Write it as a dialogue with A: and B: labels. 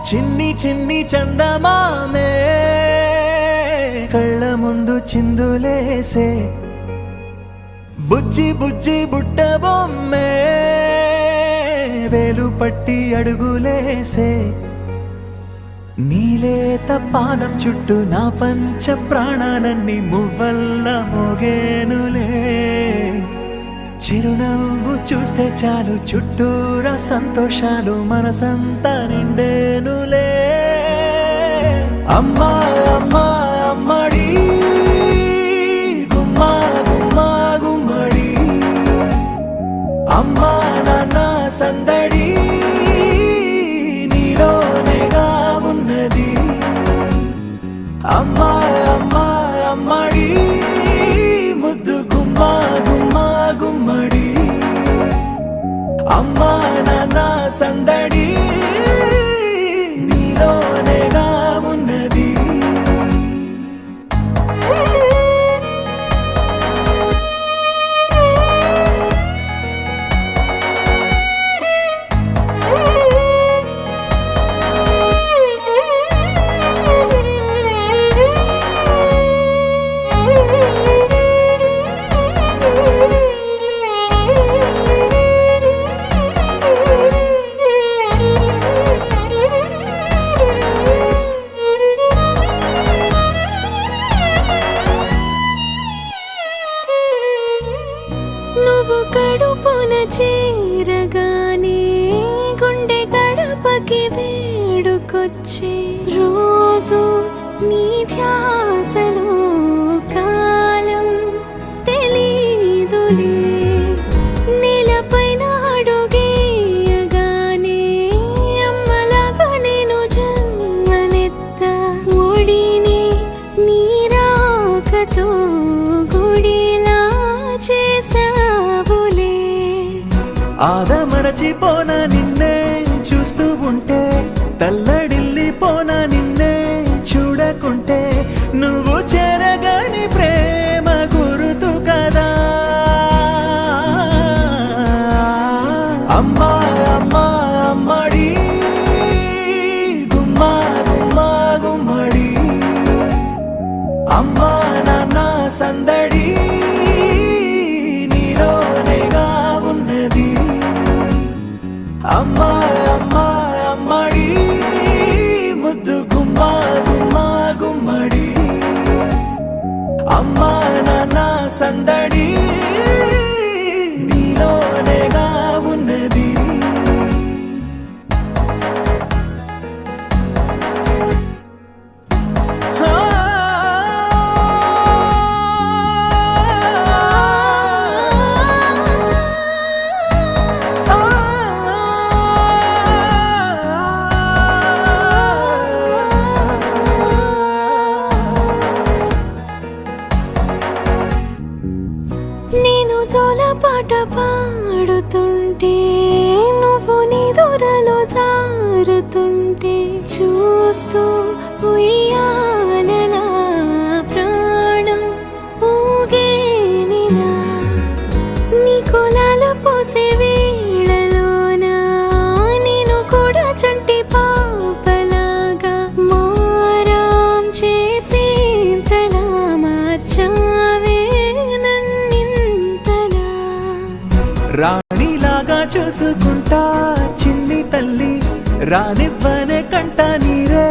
A: చిన్ని చిన్ని చందమామే కళ్ళ ముందు చిందులేసే బుజ్జి బుజ్జి బుట్ట బొమ్మే వేలు పట్టి అడుగులేసే నీలేత పానం చుట్టూ నా పంచ ప్రాణాలన్నీ మువ్వల్ల మోగేనులే చిరునవ్వు చూస్తే చాలు చుట్టూరా సంతోషాలు మనసంతా నిండేనులే అమ్మా అమ్మా అమ్మడి గుమ్మా గుమ్మా గుమ్మడి అమ్మా నాన్న సందడి నీలోనేగా ఉన్నది అమ్మా అమ్మా అమ్మడి ముద్దు గుమ్మా గుమ్మా గుమ్మడి అమ్మా నాన్న సందడి నీలోనేగా ఉన్నది
B: నువ్వు కడుపున చేరగానే గుండె గడపకి వేడుకొచ్చే రోజు నీ ధ్యాసలో కాలం తెలీదులే నేలపైన అడుగేయగానే అమ్మలాగా నేను జన్మనెత్త ఒడిని నీ రాకతో గుడిలా చేసావులే
A: ఆదమరచిపోనా నిన్నే చూస్తూ ఉంటే తల్లడిల్లిపోనా నిన్నే చూడకుంటే నువ్వు చెరగని ప్రేమ గురుతు కదా అమ్మా అమ్మా అమ్మడి గుమ్మా గుమ్మా గుమ్మడి అమ్మా నాన్న సందడి నీలోనేగా ఉన్నది అమ్మా అమ్మా అమ్మడి ముద్దు గుమ్మా గుమ్మా గుమ్మడి అమ్మా నాన్న సందడి నీలోనేగా ఉన్నది
B: నేను జోలపాట పాడుతుంటే నువ్వు నిదురలో జారుతుంటే చూస్తూ ఉయ్యాలలా ప్రాణం ఊగేనిలా నీ కులాల పోసే వేళలోన నేను కూడా చంటి పాపలాగా మారాం చేసేంతలా మార్చావే
A: రాణిలాగా చూసుకుంటా చిన్ని తల్లి రానివ్వనే కంట నీరే